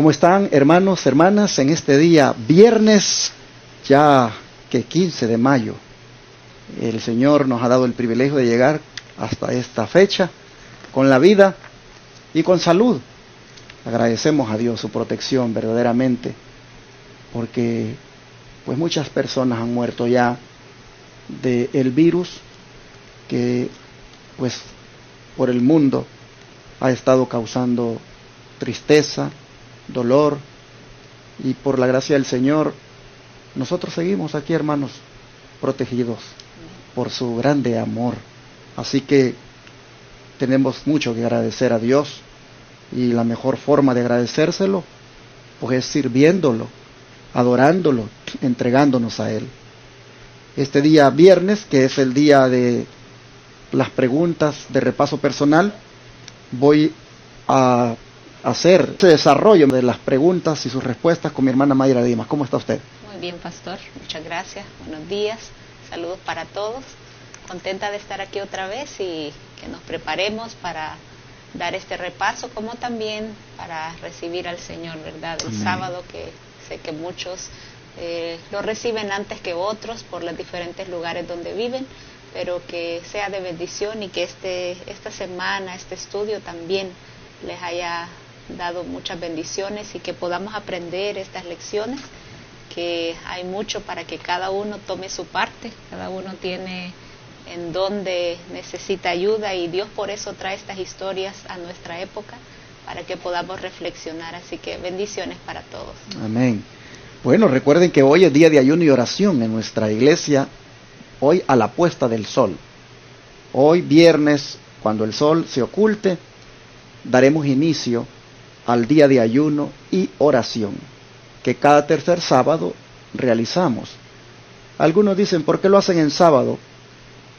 ¿Cómo están, hermanos, hermanas, en este día viernes, ya que 15 de mayo? El Señor nos ha dado el privilegio de llegar hasta esta fecha con la vida y con salud. Agradecemos a Dios su protección verdaderamente, porque pues muchas personas han muerto ya del virus que pues por el mundo ha estado causando tristeza, dolor, y por la gracia del Señor nosotros seguimos aquí, hermanos, protegidos por su grande amor. Así que tenemos mucho que agradecer a Dios, y la mejor forma de agradecérselo pues es sirviéndolo, adorándolo, entregándonos a Él. Este día viernes, que es el día de las preguntas de repaso personal, voy a hacer ese desarrollo de las preguntas y sus respuestas con mi hermana Mayra Dimas. ¿Cómo está usted? Muy bien, pastor, muchas gracias, buenos días, saludos para todos, contenta de estar aquí otra vez y que nos preparemos para dar este repaso, como también para recibir al Señor, ¿verdad? El Amén. sábado, que sé que muchos lo reciben antes que otros por los diferentes lugares donde viven, pero que sea de bendición y que esta semana, este estudio también les haya dado muchas bendiciones y que podamos aprender estas lecciones, que hay mucho para que cada uno tome su parte, cada uno tiene en donde necesita ayuda, y Dios por eso trae estas historias a nuestra época, para que podamos reflexionar. Así que bendiciones para todos. Amén. Bueno, recuerden que hoy es día de ayuno y oración en nuestra iglesia, hoy a la puesta del sol. Hoy viernes, cuando el sol se oculte, daremos inicio al día de ayuno y oración, que cada tercer sábado realizamos. Algunos dicen, ¿por qué lo hacen en sábado?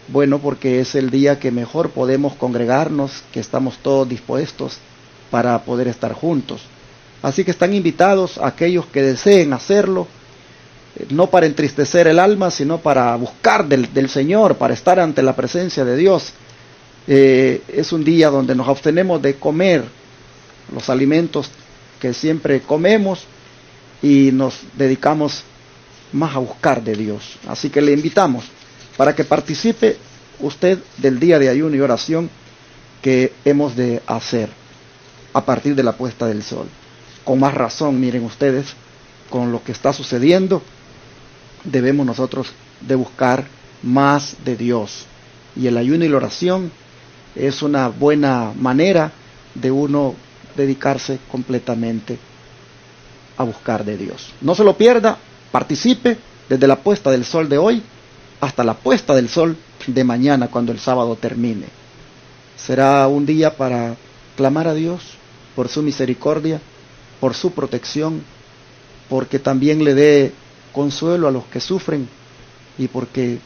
Bueno, porque es el día que mejor podemos congregarnos, que estamos todos dispuestos para poder estar juntos. Así que están invitados aquellos que deseen hacerlo, no para entristecer el alma, sino para buscar del Señor, para estar ante la presencia de Dios. Es un día donde nos abstenemos de comer los alimentos que siempre comemos y nos dedicamos más a buscar de Dios. Así que le invitamos para que participe usted del día de ayuno y oración que hemos de hacer a partir de la puesta del sol. Con más razón, miren ustedes, con lo que está sucediendo, debemos nosotros de buscar más de Dios. Y el ayuno y la oración es una buena manera de uno dedicarse completamente a buscar de Dios. No se lo pierda, participe desde la puesta del sol de hoy hasta la puesta del sol de mañana, cuando el sábado termine. Será un día para clamar a Dios por su misericordia, por su protección, porque también le dé consuelo a los que sufren y porque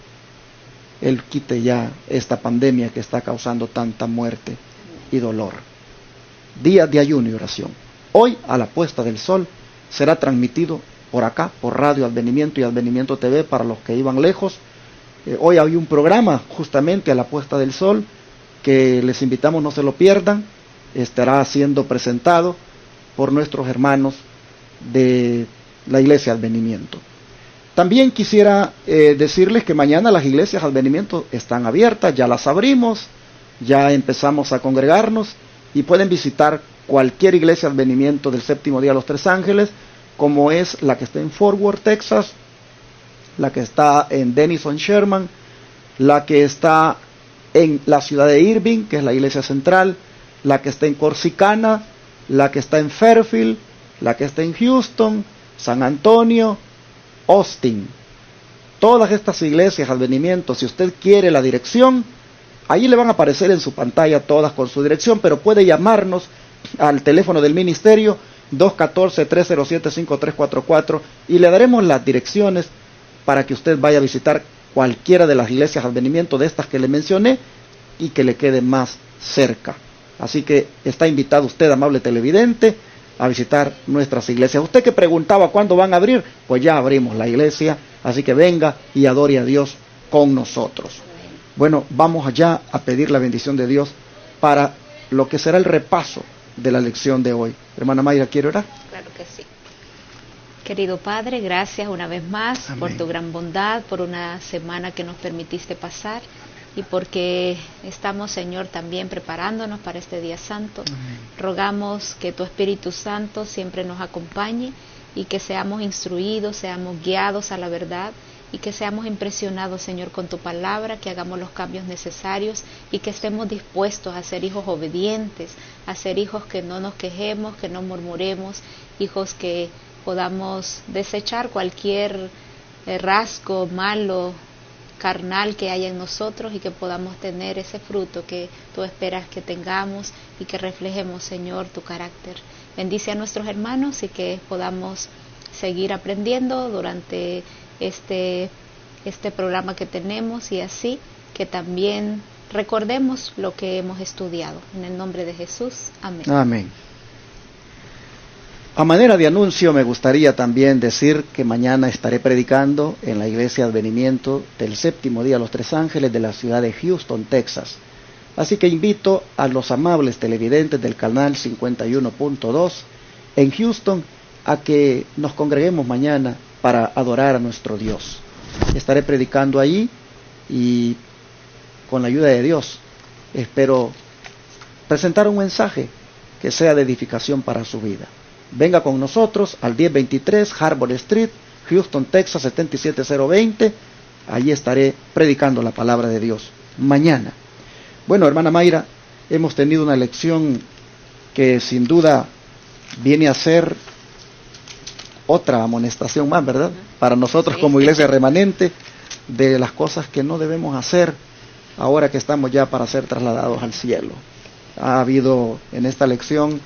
Él quite ya esta pandemia que está causando tanta muerte y dolor. Día de ayuno y oración. Hoy a la puesta del sol será transmitido por acá, por Radio Advenimiento y Advenimiento TV para los que iban lejos. Hoy hay un programa justamente a la puesta del sol que les invitamos, no se lo pierdan. Estará siendo presentado por nuestros hermanos de la Iglesia Advenimiento. También quisiera decirles que mañana las iglesias Advenimiento están abiertas, ya las abrimos, ya empezamos a congregarnos y pueden visitar cualquier iglesia Advenimiento del Séptimo Día de los Tres Ángeles, como es la que está en Fort Worth, Texas, la que está en Denison, Sherman, la que está en la ciudad de Irving, que es la iglesia central, la que está en Corsicana, la que está en Fairfield, la que está en Houston, San Antonio, Austin. Todas estas iglesias Advenimiento, si usted quiere la dirección, ahí le van a aparecer en su pantalla todas con su dirección, pero puede llamarnos al teléfono del ministerio 214-307-5344 y le daremos las direcciones para que usted vaya a visitar cualquiera de las iglesias Advenimiento de estas que le mencioné y que le quede más cerca. Así que está invitado usted, amable televidente, a visitar nuestras iglesias. Usted que preguntaba cuándo van a abrir, pues ya abrimos la iglesia, así que venga y adore a Dios con nosotros. Bueno, vamos allá a pedir la bendición de Dios para lo que será el repaso de la lección de hoy. Hermana Mayra, ¿quiere orar? Claro que sí. Querido Padre, gracias una vez más por tu gran bondad, por una semana que nos permitiste pasar y porque estamos, Señor, también preparándonos para este día santo. Rogamos que tu Espíritu Santo siempre nos acompañe y que seamos instruidos, seamos guiados a la verdad y que seamos impresionados, Señor, con tu palabra, que hagamos los cambios necesarios y que estemos dispuestos a ser hijos obedientes, a ser hijos que no nos quejemos, que no murmuremos, hijos que podamos desechar cualquier rasgo malo, carnal que haya en nosotros y que podamos tener ese fruto que tú esperas que tengamos y que reflejemos, Señor, tu carácter. Bendice a nuestros hermanos y que podamos seguir aprendiendo durante este programa que tenemos y así que también recordemos lo que hemos estudiado. En el nombre de Jesús. Amén. Amén. A manera de anuncio me gustaría también decir que mañana estaré predicando en la Iglesia Advenimiento del Séptimo Día de los Tres Ángeles de la ciudad de Houston, Texas. Así que invito a los amables televidentes del canal 51.2 en Houston a que nos congreguemos mañana para adorar a nuestro Dios. Estaré predicando allí y con la ayuda de Dios espero presentar un mensaje que sea de edificación para su vida. Venga con nosotros al 1023 Harbor Street, Houston, Texas 77020. Allí estaré predicando la palabra de Dios mañana. Bueno, hermana Mayra, hemos tenido una lección que sin duda viene a ser otra amonestación más, ¿verdad? Para nosotros como iglesia remanente, de las cosas que no debemos hacer ahora que estamos ya para ser trasladados al cielo. Ha habido en esta lección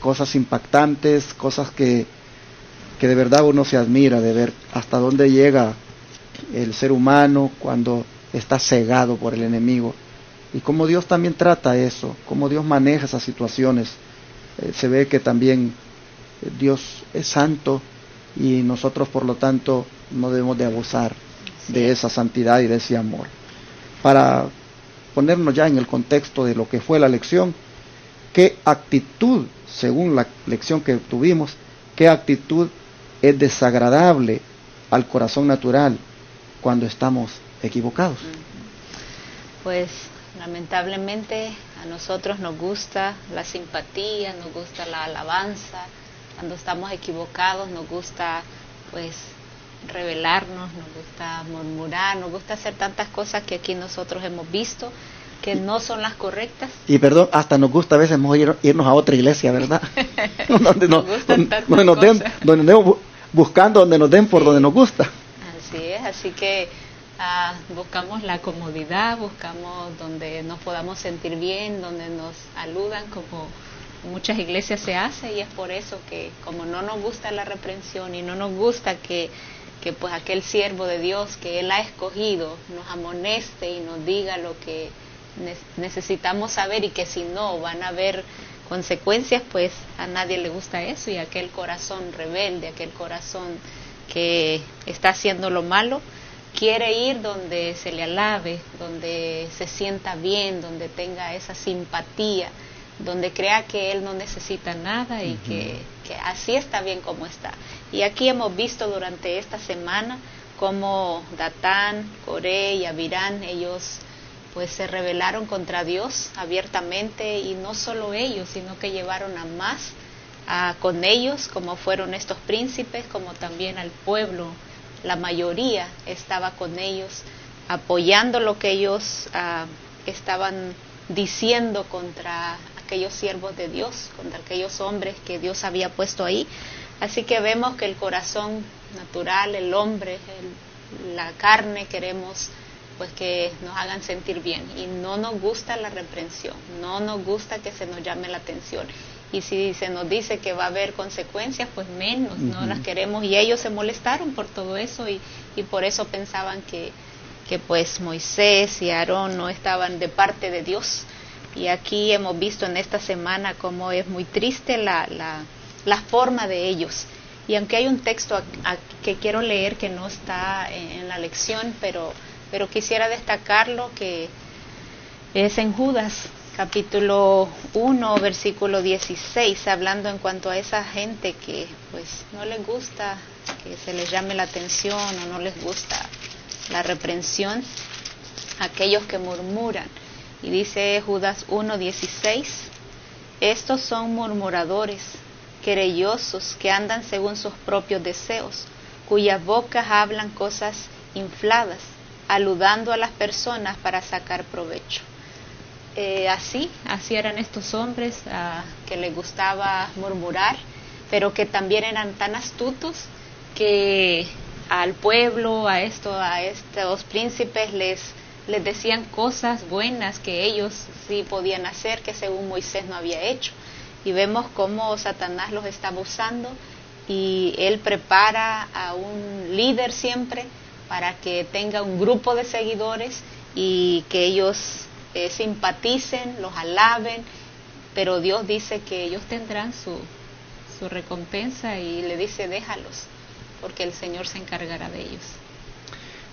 cosas impactantes, cosas que de verdad uno se admira de ver hasta dónde llega el ser humano cuando está cegado por el enemigo y cómo Dios también trata eso, cómo Dios maneja esas situaciones. Se ve que también Dios es santo y nosotros por lo tanto no debemos de abusar de esa santidad y de ese amor. Para ponernos ya en el contexto de lo que fue la lección, ¿qué actitud, según la lección que tuvimos, qué actitud es desagradable al corazón natural cuando estamos equivocados? Pues lamentablemente a nosotros nos gusta la simpatía, nos gusta la alabanza. Cuando estamos equivocados nos gusta pues rebelarnos, nos gusta murmurar, nos gusta hacer tantas cosas que aquí nosotros hemos visto que no son las correctas. Y perdón, hasta nos gusta a veces irnos a otra iglesia, ¿verdad? donde andemos buscando donde nos den por donde nos gusta. Así es, así que buscamos la comodidad, buscamos donde nos podamos sentir bien, donde nos aludan, como muchas iglesias se hace, y es por eso que como no nos gusta la reprensión y no nos gusta que pues aquel siervo de Dios que Él ha escogido nos amoneste y nos diga lo que necesitamos saber y que si no van a haber consecuencias, pues a nadie le gusta eso, y aquel corazón rebelde, aquel corazón que está haciendo lo malo, quiere ir donde se le alabe, donde se sienta bien, donde tenga esa simpatía, donde crea que él no necesita nada y que así está bien como está. Y aquí hemos visto durante esta semana cómo Datán, Coré y Abirán, ellos pues se rebelaron contra Dios abiertamente, y no solo ellos, sino que llevaron a más con ellos, como fueron estos príncipes, como también al pueblo. La mayoría estaba con ellos, apoyando lo que ellos estaban diciendo contra aquellos siervos de Dios, contra aquellos hombres que Dios había puesto ahí. Así que vemos que el corazón natural, el hombre, la carne, queremos pues que nos hagan sentir bien, y no nos gusta la reprensión, no nos gusta que se nos llame la atención, y si se nos dice que va a haber consecuencias, pues menos, no las queremos, y ellos se molestaron por todo eso, y por eso pensaban que pues Moisés y Aarón no estaban de parte de Dios. Y aquí hemos visto en esta semana cómo es muy triste la forma de ellos. Y aunque hay un texto que quiero leer que no está en la lección, pero quisiera destacarlo, que es en Judas, capítulo 1, versículo 16, hablando en cuanto a esa gente que pues no les gusta que se les llame la atención o no les gusta la reprensión, aquellos que murmuran. Y dice Judas 1:16, estos son murmuradores, querellosos, que andan según sus propios deseos, cuyas bocas hablan cosas infladas, aludando a las personas para sacar provecho. Así eran estos hombres que les gustaba murmurar, pero que también eran tan astutos que al pueblo, a estos príncipes les decían cosas buenas que ellos sí podían hacer, que según Moisés no había hecho. Y vemos cómo Satanás los estaba usando, y él prepara a un líder siempre para que tenga un grupo de seguidores y que ellos simpaticen, los alaben, pero Dios dice que ellos tendrán su recompensa, y le dice déjalos, porque el Señor se encargará de ellos.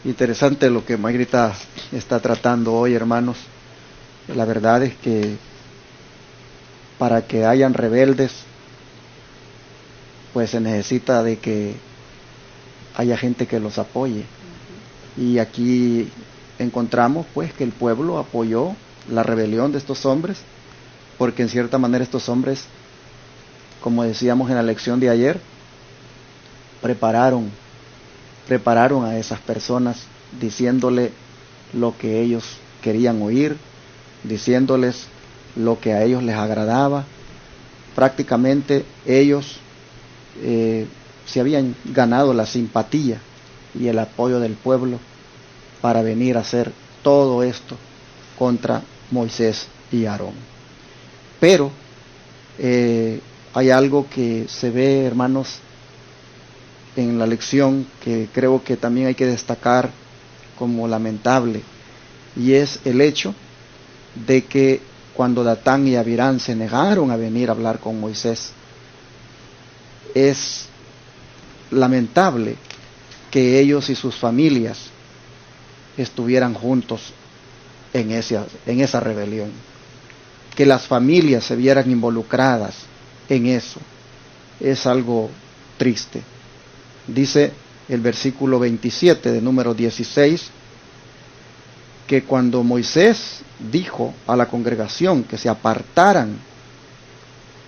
Interesante lo que Mayrita está tratando hoy, hermanos. La verdad es que para que hayan rebeldes, pues se necesita de que haya gente que los apoye. Y aquí encontramos pues que el pueblo apoyó la rebelión de estos hombres, porque en cierta manera estos hombres, como decíamos en la lección de ayer, prepararon a esas personas diciéndole lo que ellos querían oír, diciéndoles lo que a ellos les agradaba. Prácticamente ellos se habían ganado la simpatía y el apoyo del pueblo para venir a hacer todo esto contra Moisés y Aarón. Pero hay algo que se ve, hermanos, en la lección que creo que también hay que destacar como lamentable, y es el hecho de que cuando Datán y Abirán se negaron a venir a hablar con Moisés, es lamentable que ellos y sus familias estuvieran juntos en esa rebelión, que las familias se vieran involucradas en eso. Es algo triste. Dice el versículo 27 de número 16, que cuando Moisés dijo a la congregación que se apartaran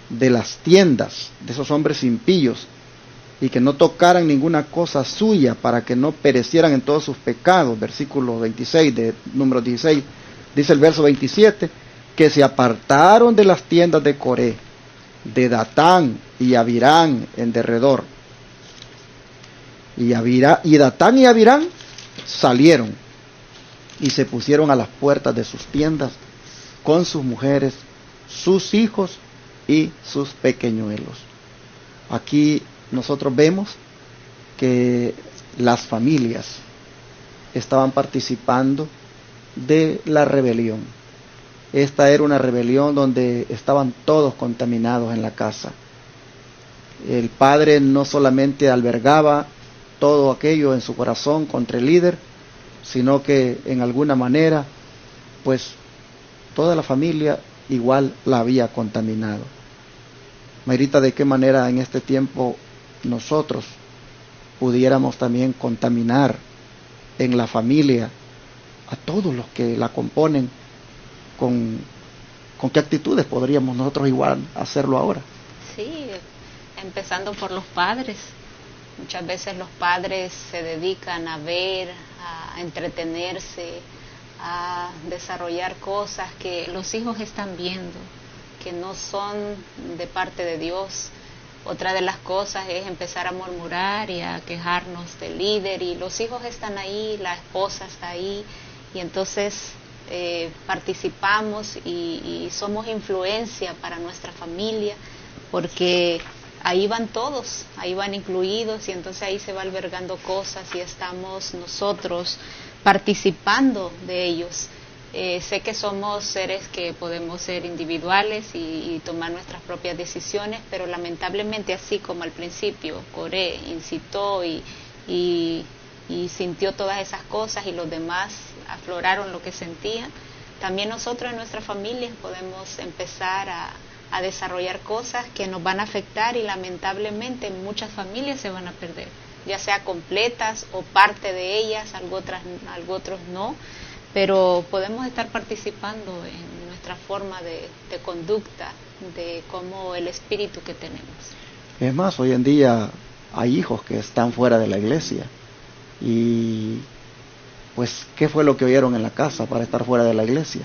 de las tiendas de esos hombres impíos y que no tocaran ninguna cosa suya para que no perecieran en todos sus pecados, versículo 26 de número 16, dice el verso 27, que se apartaron de las tiendas de Coré, de Datán y Abirán en derredor. Y Datán y Abirán salieron y se pusieron a las puertas de sus tiendas con sus mujeres, sus hijos y sus pequeñuelos. Aquí nosotros vemos que las familias estaban participando de la rebelión. Esta era una rebelión donde estaban todos contaminados en la casa. El padre no solamente albergaba todo aquello en su corazón contra el líder, sino que en alguna manera, pues toda la familia igual la había contaminado. Mayrita, ¿de qué manera en este tiempo nosotros pudiéramos también contaminar en la familia a todos los que la componen? ¿Con qué actitudes podríamos nosotros igual hacerlo ahora? Sí, empezando por los padres. Muchas veces los padres se dedican a ver, a entretenerse, a desarrollar cosas que los hijos están viendo, que no son de parte de Dios. Otra de las cosas es empezar a murmurar y a quejarnos del líder, y los hijos están ahí, la esposa está ahí, y entonces participamos y somos influencia para nuestra familia, porque ahí van todos, ahí van incluidos, y entonces ahí se va albergando cosas y estamos nosotros participando de ellos. Sé que somos seres que podemos ser individuales y tomar nuestras propias decisiones, pero lamentablemente, así como al principio Coré incitó y sintió todas esas cosas y los demás afloraron lo que sentían, también nosotros en nuestra familia podemos empezar a desarrollar cosas que nos van a afectar y lamentablemente muchas familias se van a perder, ya sea completas o parte de ellas, algo otros no, pero podemos estar participando en nuestra forma de conducta, de cómo el espíritu que tenemos. Es más, hoy en día hay hijos que están fuera de la iglesia y pues ¿qué fue lo que oyeron en la casa para estar fuera de la iglesia?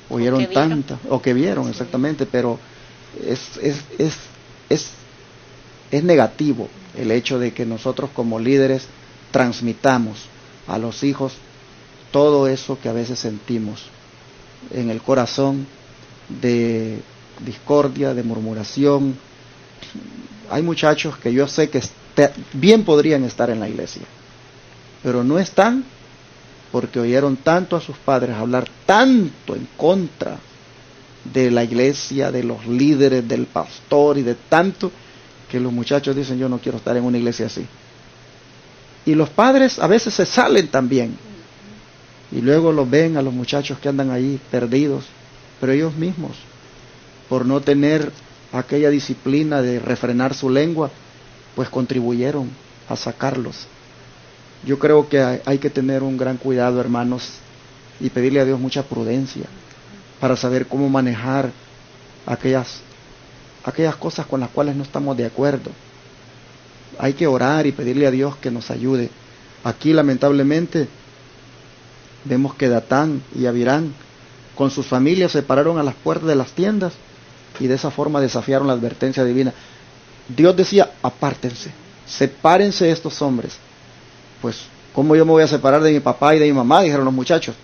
Oyeron tanto, o que vieron, sí, exactamente, pero es negativo el hecho de que nosotros como líderes transmitamos a los hijos todo eso que a veces sentimos en el corazón de discordia, de murmuración. Hay muchachos que yo sé que bien podrían estar en la iglesia, pero no están porque oyeron tanto a sus padres hablar tanto en contra de la iglesia, de los líderes, del pastor y de tanto, que los muchachos dicen yo no quiero estar en una iglesia así. Y los padres a veces se salen también y luego los ven a los muchachos que andan ahí perdidos, pero ellos mismos, por no tener aquella disciplina de refrenar su lengua, pues contribuyeron a sacarlos. Yo creo que hay que tener un gran cuidado, hermanos, y pedirle a Dios mucha prudencia para saber cómo manejar aquellas cosas con las cuales no estamos de acuerdo. Hay que orar y pedirle a Dios que nos ayude. Aquí lamentablemente vemos que Datán y Abirán con sus familias se pararon a las puertas de las tiendas y de esa forma desafiaron la advertencia divina. Dios decía, apártense, sepárense de estos hombres. Pues, ¿cómo yo me voy a separar de mi papá y de mi mamá? Dijeron los muchachos.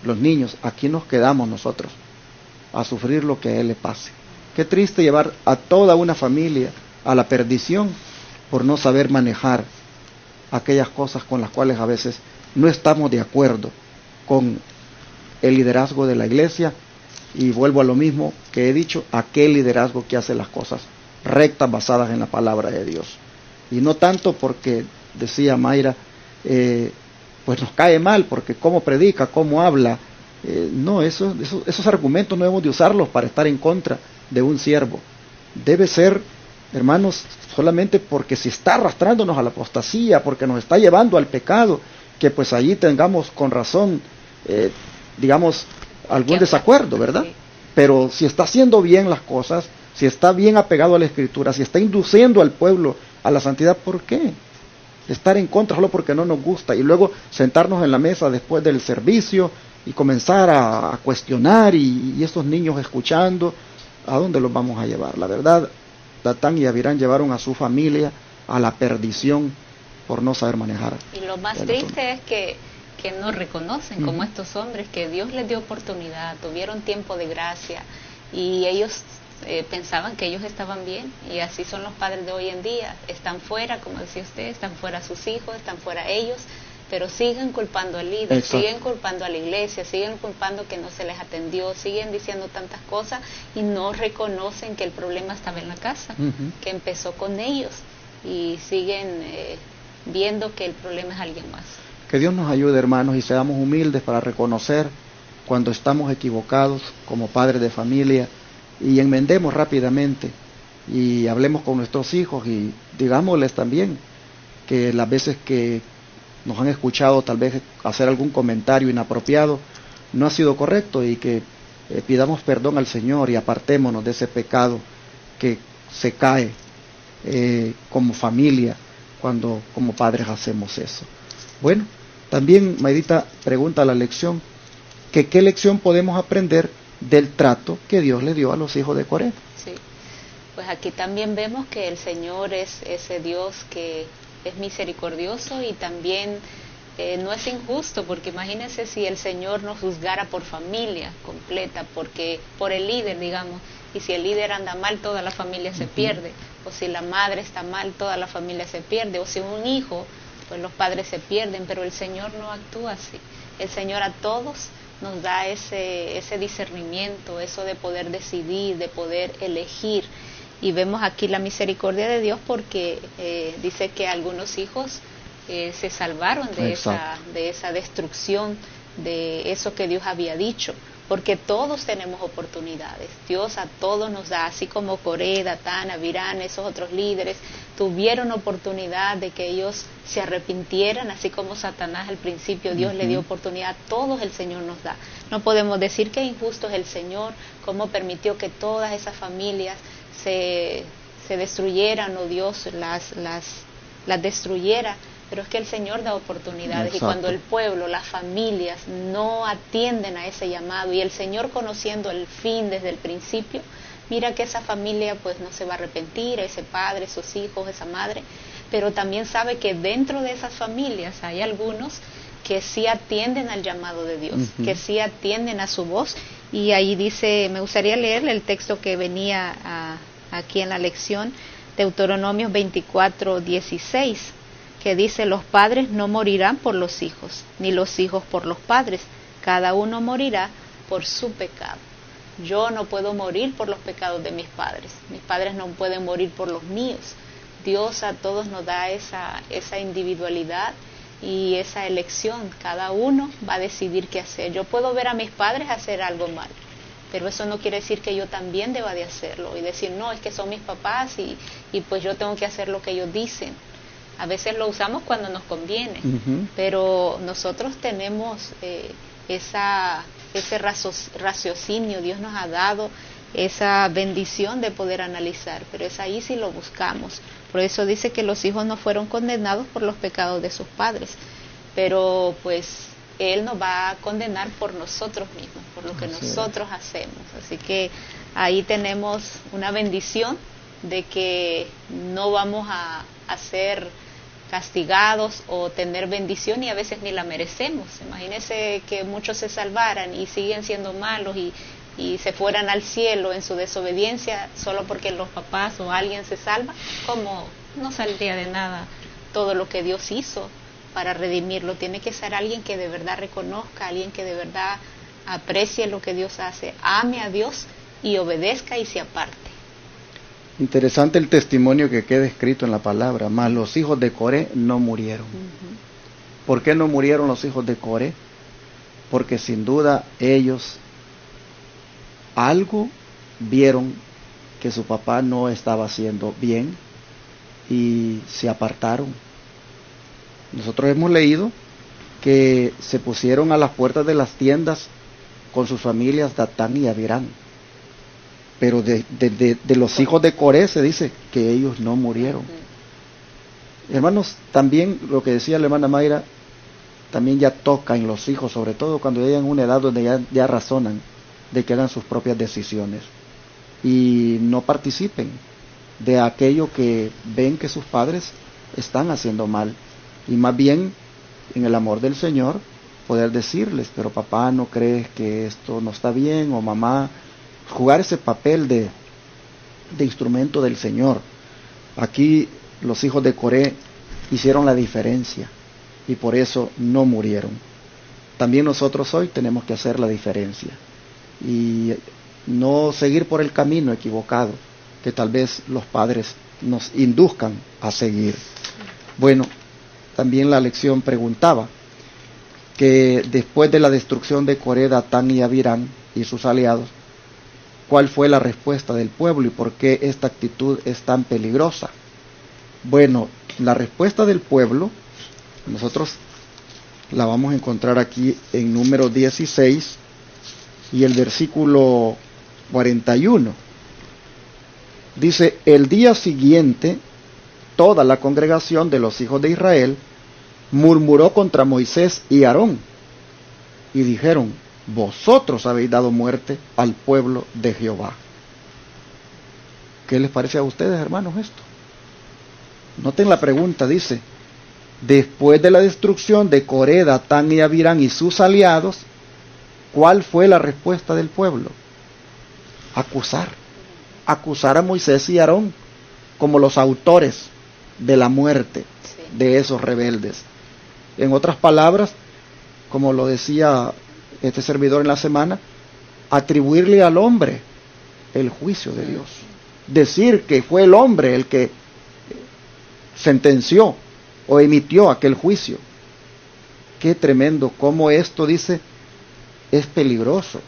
Los niños, aquí nos quedamos nosotros a sufrir lo que a él le pase. Qué triste llevar a toda una familia a la perdición por no saber manejar aquellas cosas con las cuales a veces no estamos de acuerdo con el liderazgo de la iglesia. Y vuelvo a lo mismo que he dicho, aquel liderazgo que hace las cosas rectas, basadas en la palabra de Dios. Y no tanto porque, decía Mayra, pues nos cae mal, porque cómo predica, cómo habla. No, esos argumentos no debemos de usarlos para estar en contra de un siervo. Debe ser, hermanos, solamente porque si está arrastrándonos a la apostasía, porque nos está llevando al pecado, que pues allí tengamos con razón, digamos, algún desacuerdo, ¿verdad? Sí. Pero si está haciendo bien las cosas, si está bien apegado a la Escritura, si está induciendo al pueblo a la santidad, ¿por qué estar en contra solo porque no nos gusta? Y luego sentarnos en la mesa después del servicio y comenzar a cuestionar y esos niños escuchando, ¿a dónde los vamos a llevar? La verdad, Datán y Abirán llevaron a su familia a la perdición por no saber manejar. Y lo más triste es que no reconocen como estos hombres que Dios les dio oportunidad, tuvieron tiempo de gracia y ellos pensaban que ellos estaban bien, y así son los padres de hoy en día. Están fuera, como decía usted, están fuera sus hijos, están fuera ellos, pero siguen culpando al líder. Exacto. Siguen culpando a la iglesia, siguen culpando que no se les atendió, siguen diciendo tantas cosas y no reconocen que el problema estaba en la casa, que empezó con ellos, y siguen viendo que el problema es alguien más. Que Dios nos ayude, hermanos, y seamos humildes para reconocer cuando estamos equivocados como padres de familia, y enmendemos rápidamente y hablemos con nuestros hijos y digámosles también que las veces que nos han escuchado tal vez hacer algún comentario inapropiado no ha sido correcto, y que pidamos perdón al Señor y apartémonos de ese pecado que se cae como familia cuando como padres hacemos eso. Bueno, también Mayrita pregunta la lección, que qué lección podemos aprender del trato que Dios le dio a los hijos de Coré. Sí, pues aquí también vemos que el Señor es ese Dios que es misericordioso y también no es injusto, porque imagínense si el Señor nos juzgara por familia completa, porque por el líder, digamos, y si el líder anda mal, toda la familia se pierde, o si la madre está mal, toda la familia se pierde, o si un hijo, pues los padres se pierden, pero el Señor no actúa así. El Señor a todos nos da ese discernimiento, eso de poder decidir, de poder elegir. Y vemos aquí la misericordia de Dios porque dice que algunos hijos se salvaron de esa destrucción de eso que Dios había dicho, porque todos tenemos oportunidades. Dios a todos nos da, así como Coré, Datán, Abirán, esos otros líderes tuvieron oportunidad de que ellos se arrepintieran, así como Satanás al principio Dios le dio oportunidad. A todos el Señor nos da. No podemos decir que injusto es el Señor, cómo permitió que todas esas familias se destruyeran, o Dios las destruyera. Pero es que el Señor da oportunidades. Exacto. Y cuando el pueblo, las familias no atienden a ese llamado, y el Señor, conociendo el fin desde el principio, mira que esa familia pues no se va a arrepentir, ese padre, sus hijos, esa madre, pero también sabe que dentro de esas familias hay algunos que sí atienden al llamado de Dios, que sí atienden a su voz. Y ahí dice, me gustaría leerle el texto que venía aquí en la lección, Deuteronomios 24:16, que dice: los padres no morirán por los hijos, ni los hijos por los padres, cada uno morirá por su pecado. Yo no puedo morir por los pecados de mis padres no pueden morir por los míos. Dios a todos nos da esa individualidad y esa elección. Cada uno va a decidir qué hacer. Yo puedo ver a mis padres hacer algo mal, pero eso no quiere decir que yo también deba de hacerlo y decir, no, es que son mis papás y pues yo tengo que hacer lo que ellos dicen. A veces lo usamos cuando nos conviene, pero nosotros tenemos ese raciocinio. Dios nos ha dado esa bendición de poder analizar, pero es ahí si lo buscamos. Por eso dice que los hijos no fueron condenados por los pecados de sus padres, pero pues Él nos va a condenar por nosotros mismos, por lo que nosotros hacemos. Así que ahí tenemos una bendición de que no vamos a ser castigados o tener bendición, y a veces ni la merecemos. Imagínense que muchos se salvaran y siguen siendo malos y se fueran al cielo en su desobediencia solo porque los papás o alguien se salva. ¿Cómo no saldría de nada todo lo que Dios hizo para redimirlo? Tiene que ser alguien que de verdad reconozca, alguien que de verdad aprecie lo que Dios hace, ame a Dios y obedezca y se aparte. Interesante el testimonio que queda escrito en la palabra: mas los hijos de Coré no murieron. ¿Por qué no murieron los hijos de Coré? Porque sin duda ellos algo vieron que su papá no estaba haciendo bien y se apartaron. Nosotros hemos leído que se pusieron a las puertas de las tiendas con sus familias Datán y Abirán. Pero de los hijos de Coré se dice que ellos no murieron. Hermanos, también lo que decía la hermana Mayra, también ya toca en los hijos, sobre todo cuando llegan a una edad donde ya razonan de que hagan sus propias decisiones y no participen de aquello que ven que sus padres están haciendo mal, y más bien en el amor del Señor poder decirles: pero papá, ¿no crees que esto no está bien? O mamá, jugar ese papel de instrumento del Señor. Aquí los hijos de Coré hicieron la diferencia y por eso no murieron. También nosotros hoy tenemos que hacer la diferencia y no seguir por el camino equivocado que tal vez los padres nos induzcan a seguir. Bueno, también la lección preguntaba que después de la destrucción de Coré, Datán y Abirán y sus aliados, ¿cuál fue la respuesta del pueblo y por qué esta actitud es tan peligrosa? Bueno, la respuesta del pueblo, nosotros la vamos a encontrar aquí en número 16 y el versículo 41. Dice: el día siguiente, toda la congregación de los hijos de Israel murmuró contra Moisés y Aarón y dijeron: vosotros habéis dado muerte al pueblo de Jehová. ¿Qué les parece a ustedes, hermanos, esto? Noten la pregunta, dice: después de la destrucción de Coré, Datán y Abirán y sus aliados, ¿cuál fue la respuesta del pueblo? Acusar a Moisés y Aarón como los autores de la muerte de esos rebeldes. En otras palabras, como lo decía este servidor en la semana, atribuirle al hombre el juicio de Dios. Decir que fue el hombre el que sentenció o emitió aquel juicio. qué tremendo, cómo esto dice, es peligroso.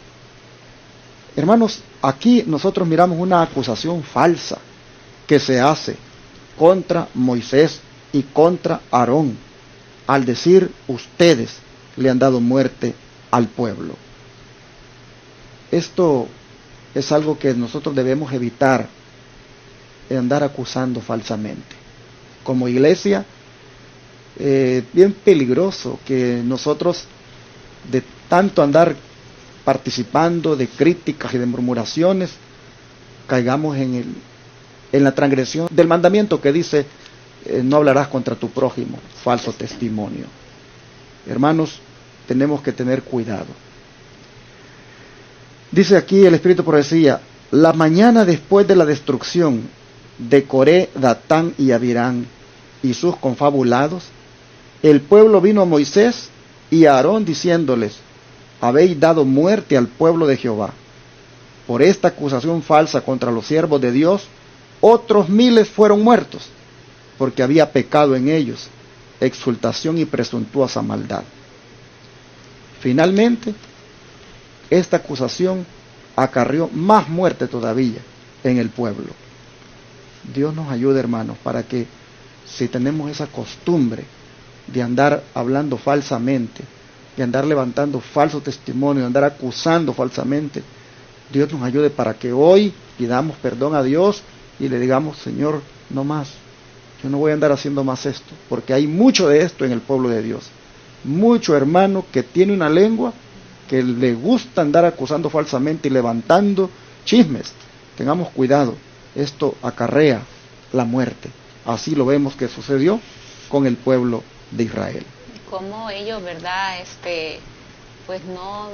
Hermanos, aquí nosotros miramos una acusación falsa que se hace contra Moisés y contra Aarón, al decir, ustedes le han dado muerte al pueblo. Esto es algo que nosotros debemos evitar, de andar acusando falsamente. Como iglesia, bien peligroso que nosotros, de tanto andar participando de críticas y de murmuraciones, caigamos en la transgresión del mandamiento que dice, no hablarás contra tu prójimo, falso testimonio. Hermanos, tenemos que tener cuidado. Dice aquí el Espíritu profecía, la mañana después de la destrucción de Coré, Datán y Abirán y sus confabulados, el pueblo vino a Moisés y a Aarón diciéndoles, habéis dado muerte al pueblo de Jehová. Por esta acusación falsa contra los siervos de Dios, otros miles fueron muertos, porque había pecado en ellos, exultación y presuntuosa maldad. Finalmente, esta acusación acarrió más muerte todavía en el pueblo. Dios nos ayude, hermanos, para que si tenemos esa costumbre de andar hablando falsamente, de andar levantando falso testimonio, de andar acusando falsamente, Dios nos ayude para que hoy pidamos perdón a Dios y le digamos, Señor, no más, yo no voy a andar haciendo más esto, porque hay mucho de esto en el pueblo de Dios. Mucho hermano que tiene una lengua que le gusta andar acusando falsamente y levantando chismes. Tengamos cuidado, esto acarrea la muerte. Así lo vemos que sucedió con el pueblo de Israel. Como ellos, ¿verdad? Pues no,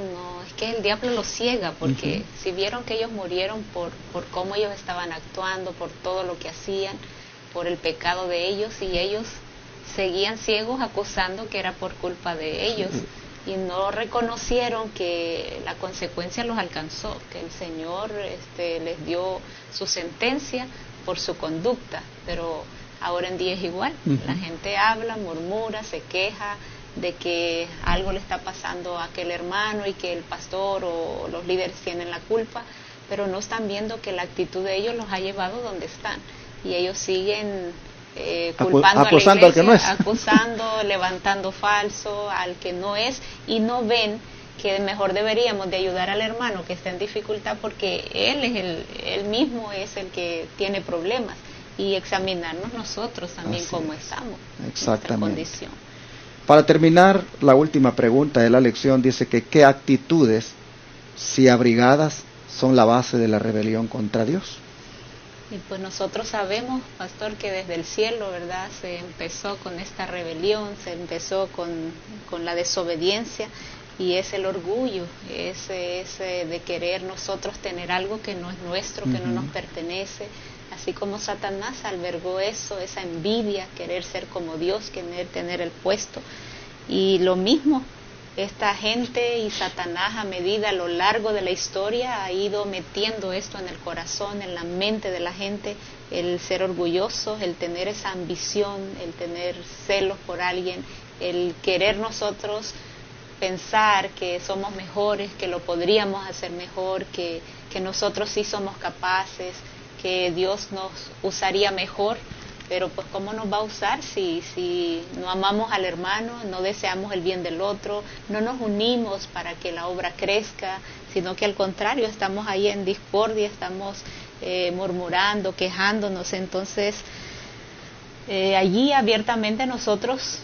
es que el diablo los ciega, porque si vieron que ellos murieron por cómo ellos estaban actuando, por todo lo que hacían, por el pecado de ellos, y ellos seguían ciegos acusando que era por culpa de ellos, y no reconocieron que la consecuencia los alcanzó, que el Señor les dio su sentencia por su conducta, pero ahora en día es igual. La gente habla, murmura, se queja de que algo le está pasando a aquel hermano y que el pastor o los líderes tienen la culpa, pero no están viendo que la actitud de ellos los ha llevado donde están, y ellos siguen culpando acusando a la iglesia, al que no es. acusando, levantando falso al que no es, y no ven que mejor deberíamos de ayudar al hermano que está en dificultad, porque él mismo es el que tiene problemas, y examinarnos nosotros también cómo estamos, nuestra condición. Para terminar, la última pregunta de la lección dice que ¿qué actitudes, si abrigadas, son la base de la rebelión contra Dios? Y pues nosotros sabemos, pastor, que desde el cielo, ¿verdad?, se empezó con esta rebelión, se empezó con la desobediencia, y es el orgullo, es de querer nosotros tener algo que no es nuestro, que no nos pertenece, así como Satanás albergó eso, esa envidia, querer ser como Dios, querer tener el puesto. Y lo mismo, esta gente y Satanás a lo largo de la historia ha ido metiendo esto en el corazón, en la mente de la gente, el ser orgulloso, el tener esa ambición, el tener celos por alguien, el querer nosotros pensar que somos mejores, que lo podríamos hacer mejor, que nosotros sí somos capaces, que Dios nos usaría mejor, pero pues ¿cómo nos va a usar si no amamos al hermano, no deseamos el bien del otro, no nos unimos para que la obra crezca, sino que al contrario, estamos ahí en discordia, estamos murmurando, quejándonos? Entonces, allí abiertamente nosotros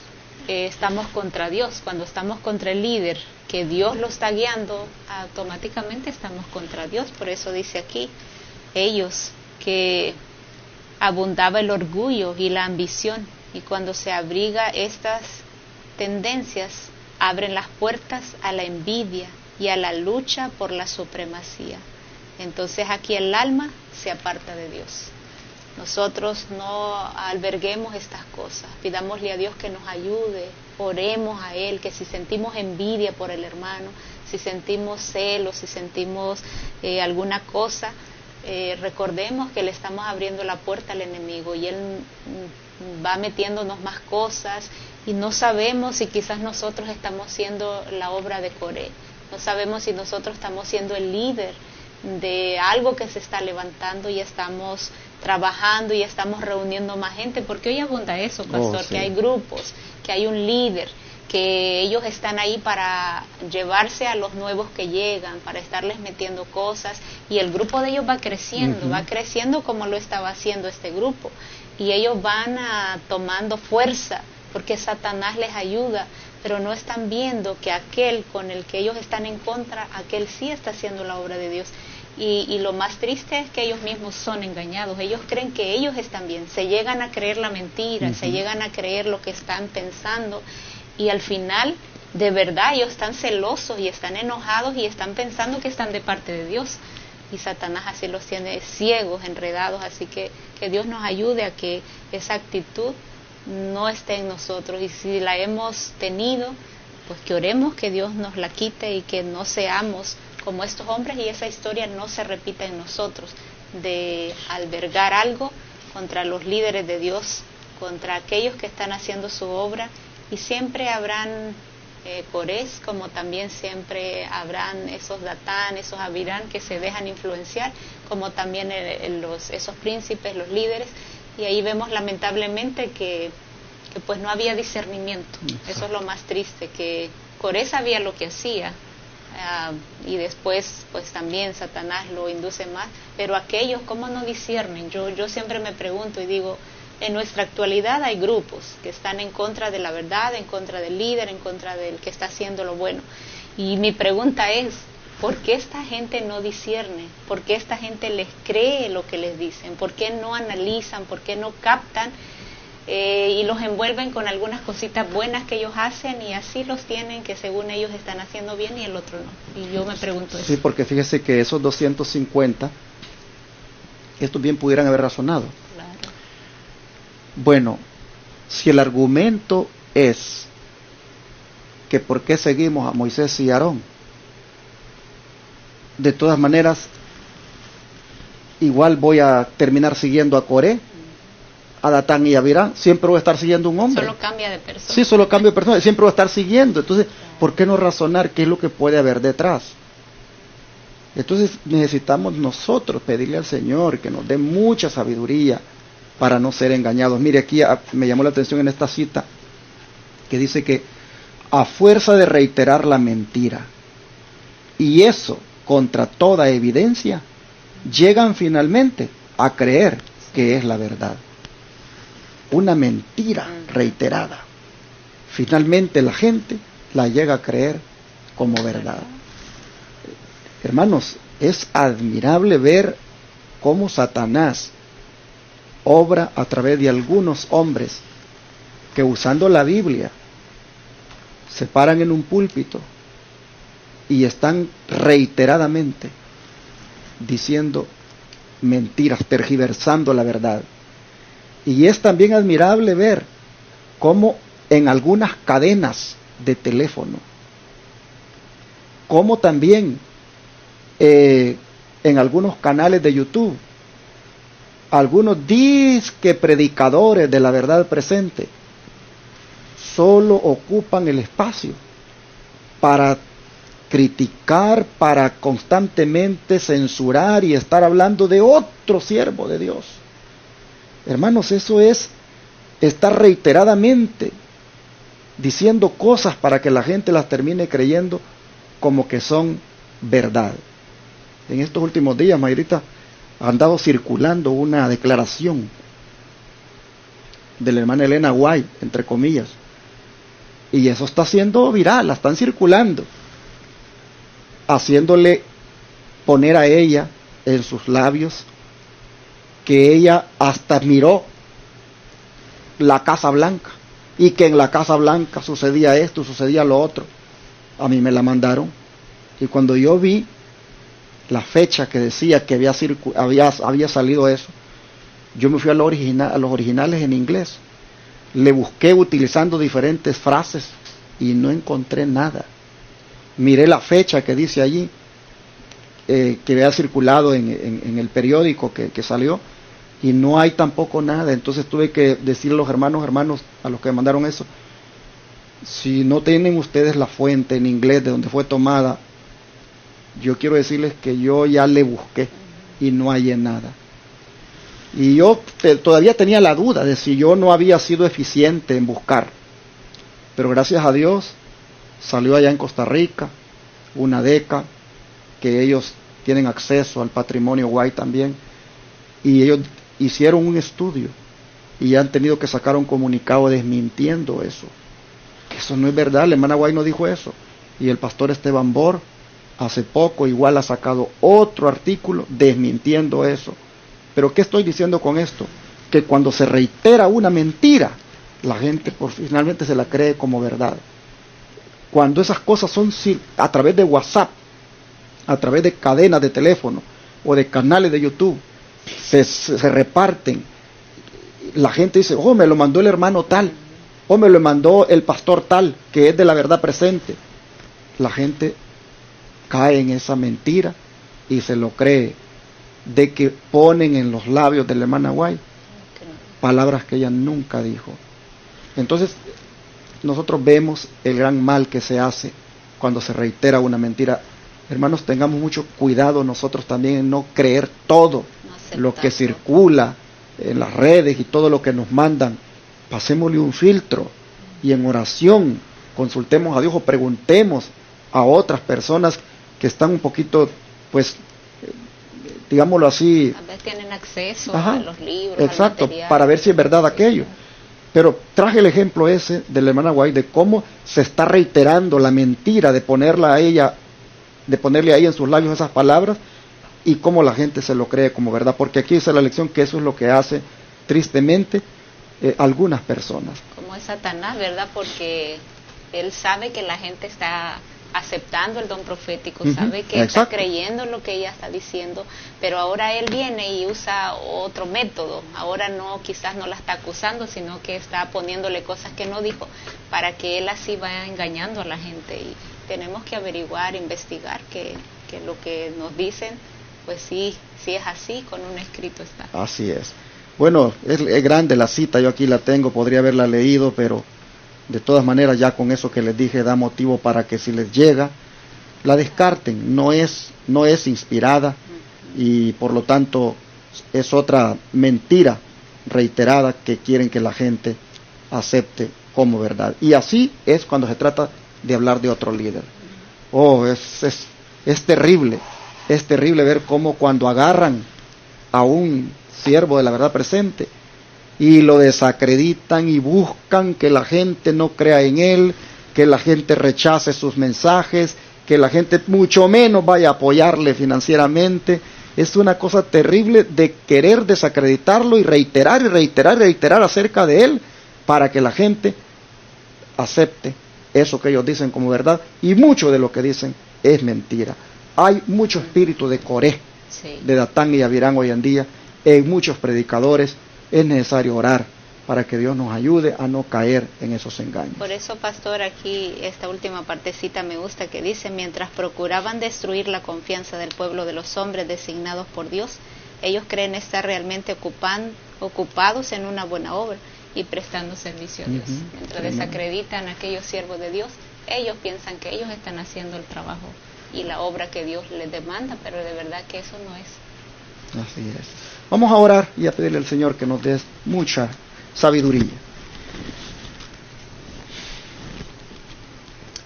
estamos contra Dios. Cuando estamos contra el líder, que Dios lo está guiando, automáticamente estamos contra Dios. Por eso dice aquí, ellos que abundaba el orgullo y la ambición, y cuando se abriga estas tendencias, abren las puertas a la envidia y a la lucha por la supremacía. Entonces aquí el alma se aparta de Dios. Nosotros no alberguemos estas cosas, pidámosle a Dios que nos ayude, oremos a Él, que si sentimos envidia por el hermano, si sentimos celos, si sentimos alguna cosa, recordemos que le estamos abriendo la puerta al enemigo, y él va metiéndonos más cosas, y no sabemos si quizás nosotros estamos siendo la obra de Coré, no sabemos si nosotros estamos siendo el líder de algo que se está levantando y estamos trabajando y estamos reuniendo más gente, porque hoy abunda eso, pastor, sí. que hay grupos, que hay un líder, que ellos están ahí para llevarse a los nuevos que llegan, para estarles metiendo cosas, y el grupo de ellos va creciendo como lo estaba haciendo este grupo, y ellos van tomando fuerza, porque Satanás les ayuda, pero no están viendo que aquel con el que ellos están en contra, aquel sí está haciendo la obra de Dios. Y lo más triste es que ellos mismos son engañados, ellos creen que ellos están bien, se llegan a creer la mentira, se llegan a creer lo que están pensando, y al final, de verdad, ellos están celosos y están enojados y están pensando que están de parte de Dios, y Satanás así los tiene ciegos, enredados. Así que Dios nos ayude a que esa actitud no esté en nosotros, y si la hemos tenido, pues que oremos que Dios nos la quite y que no seamos como estos hombres, y esa historia no se repita en nosotros, de albergar algo contra los líderes de Dios, contra aquellos que están haciendo su obra. Y siempre habrán Corés, como también siempre habrán esos Datán, esos Abirán que se dejan influenciar, como también esos príncipes, los líderes. Y ahí vemos lamentablemente que pues no había discernimiento. Eso es lo más triste, que Corés sabía lo que hacía, y después pues también Satanás lo induce más, pero aquellos, ¿cómo no disciernen? Yo siempre me pregunto y digo, en nuestra actualidad hay grupos que están en contra de la verdad, en contra del líder, en contra del que está haciendo lo bueno, y mi pregunta es, ¿por qué esta gente no discierne? ¿Por qué esta gente les cree lo que les dicen? ¿Por qué no analizan? ¿Por qué no captan? Y los envuelven con algunas cositas buenas que ellos hacen, y así los tienen, que según ellos están haciendo bien y el otro no. Y yo me pregunto eso. Sí, porque fíjese que esos 250, estos bien pudieran haber razonado. Claro. Bueno, si el argumento es que por qué seguimos a Moisés y Aarón, de todas maneras, igual voy a terminar siguiendo a Coré, a Datán y a Abirán, siempre voy a estar siguiendo un hombre. Solo cambia de persona. Sí, solo cambio de persona, siempre voy a estar siguiendo. Entonces, ¿por qué no razonar qué es lo que puede haber detrás? Entonces necesitamos nosotros pedirle al Señor que nos dé mucha sabiduría para no ser engañados. Mire, aquí me llamó la atención en esta cita que dice que a fuerza de reiterar la mentira, y eso contra toda evidencia, llegan finalmente a creer que es la verdad. Una mentira reiterada, finalmente la gente la llega a creer como verdad. Hermanos, es admirable ver cómo Satanás obra a través de algunos hombres que, usando la Biblia, se paran en un púlpito y están reiteradamente diciendo mentiras, tergiversando la verdad. Y es también admirable ver cómo en algunas cadenas de teléfono, cómo también en algunos canales de YouTube, algunos disque predicadores de la verdad presente solo ocupan el espacio para criticar, para constantemente censurar y estar hablando de otro siervo de Dios. Hermanos, eso es estar reiteradamente diciendo cosas para que la gente las termine creyendo como que son verdad. En estos últimos días, Mayrita, ha andado circulando una declaración de la hermana Elena White, entre comillas, y eso está siendo viral, la están circulando, haciéndole poner a ella en sus labios que ella hasta miró la Casa Blanca, y que en la Casa Blanca sucedía esto, sucedía lo otro. A mí me la mandaron, y cuando yo vi la fecha que decía que había salido eso, yo me fui a los originales en inglés, le busqué utilizando diferentes frases y no encontré nada. Miré la fecha que dice allí, que había circulado en el periódico que salió, y no hay tampoco nada. Entonces tuve que decirle a los hermanos, a los que me mandaron eso, Si no tienen ustedes la fuente en inglés de donde fue tomada, yo quiero decirles que yo ya le busqué y no hallé nada. Y yo todavía tenía la duda de si yo no había sido eficiente en buscar. Pero gracias a Dios salió allá en Costa Rica una DECA, que ellos tienen acceso al patrimonio White también, y ellos hicieron un estudio y han tenido que sacar un comunicado desmintiendo eso. Que eso no es verdad, la hermana White no dijo eso. Y el pastor Esteban Bor hace poco igual ha sacado otro artículo desmintiendo eso. Pero ¿qué estoy diciendo con esto? Que cuando se reitera una mentira, la gente finalmente se la cree como verdad. Cuando esas cosas son a través de WhatsApp, a través de cadenas de teléfono o de canales de YouTube, se reparten, la gente dice, oh, me lo mandó el hermano tal, o me lo mandó el pastor tal, que es de la verdad presente. La gente cae en esa mentira y se lo cree, de que ponen en los labios de la hermana White palabras que ella nunca dijo. Entonces nosotros vemos el gran mal que se hace cuando se reitera una mentira. Hermanos, tengamos mucho cuidado nosotros también en no creer todo lo que circula en las redes y todo lo que nos mandan. Pasémosle un filtro y en oración consultemos a Dios o preguntemos a otras personas que están un poquito, pues, digámoslo así, a veces tienen acceso a los libros, exacto, al material, para ver si es verdad aquello. Pero traje el ejemplo ese de la hermana White, de cómo se está reiterando la mentira de ponerla a ella, de ponerle ahí en sus labios esas palabras, y cómo la gente se lo cree como verdad, porque aquí dice la lección que eso es lo que hace tristemente algunas personas. Como es Satanás, ¿verdad? Porque él sabe que la gente está aceptando el don profético, sabe que está creyendo lo que ella está diciendo, pero ahora él viene y usa otro método. Ahora no, quizás no la está acusando, sino que está poniéndole cosas que no dijo, para que él así vaya engañando a la gente. Y tenemos que averiguar, investigar que lo que nos dicen, pues sí es así, con un escrito está. Así es. Bueno, es grande la cita, yo aquí la tengo, podría haberla leído, pero de todas maneras ya con eso que les dije da motivo para que si les llega, la descarten. No es inspirada y por lo tanto es otra mentira reiterada que quieren que la gente acepte como verdad. Y así es cuando se trata de hablar de otro líder. Oh, es terrible ver cómo cuando agarran a un siervo de la verdad presente y lo desacreditan y buscan que la gente no crea en él, que la gente rechace sus mensajes, que la gente mucho menos vaya a apoyarle financieramente. Es una cosa terrible de querer desacreditarlo y reiterar acerca de él para que la gente acepte eso que ellos dicen como verdad, y mucho de lo que dicen es mentira. Hay mucho espíritu de Coré, de Datán y Abirán hoy en día en muchos predicadores. Es necesario orar para que Dios nos ayude a no caer en esos engaños. Por eso, pastor, aquí esta última partecita me gusta, que dice: mientras procuraban destruir la confianza del pueblo de los hombres designados por Dios, ellos creen estar realmente ocupados en una buena obra y prestando servicio a Dios. Mientras desacreditan a aquellos siervos de Dios, ellos piensan que ellos están haciendo el trabajo y la obra que Dios les demanda, pero de verdad que eso no es. Así es. Vamos a orar y a pedirle al Señor que nos dé mucha sabiduría.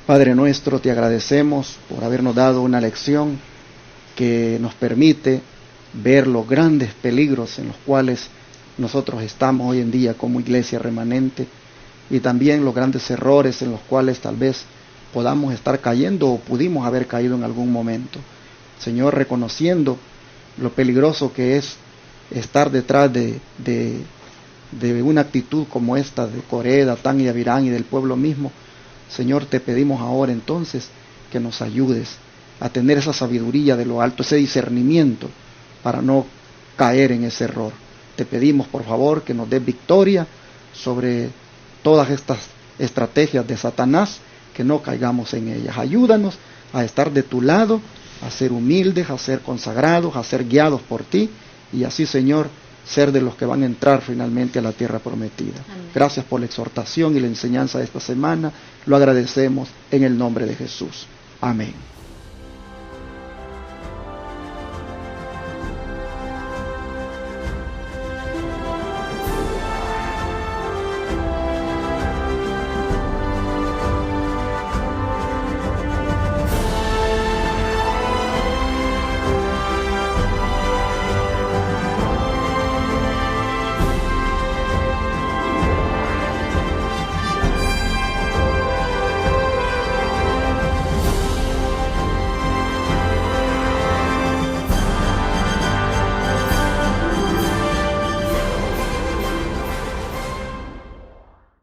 Padre nuestro, te agradecemos por habernos dado una lección que nos permite ver los grandes peligros en los cuales nosotros estamos hoy en día como iglesia remanente, y también los grandes errores en los cuales tal vez podamos estar cayendo o pudimos haber caído en algún momento. Señor, reconociendo lo peligroso que es estar detrás de una actitud como esta de Coré, Datán y Abirán y del pueblo mismo, Señor, te pedimos ahora entonces que nos ayudes a tener esa sabiduría de lo alto, ese discernimiento para no caer en ese error. Te pedimos, por favor, que nos des victoria sobre todas estas estrategias de Satanás, que no caigamos en ellas. Ayúdanos a estar de tu lado, a ser humildes, a ser consagrados, a ser guiados por ti, y así, Señor, ser de los que van a entrar finalmente a la tierra prometida. Amén. Gracias por la exhortación y la enseñanza de esta semana. Lo agradecemos en el nombre de Jesús. Amén.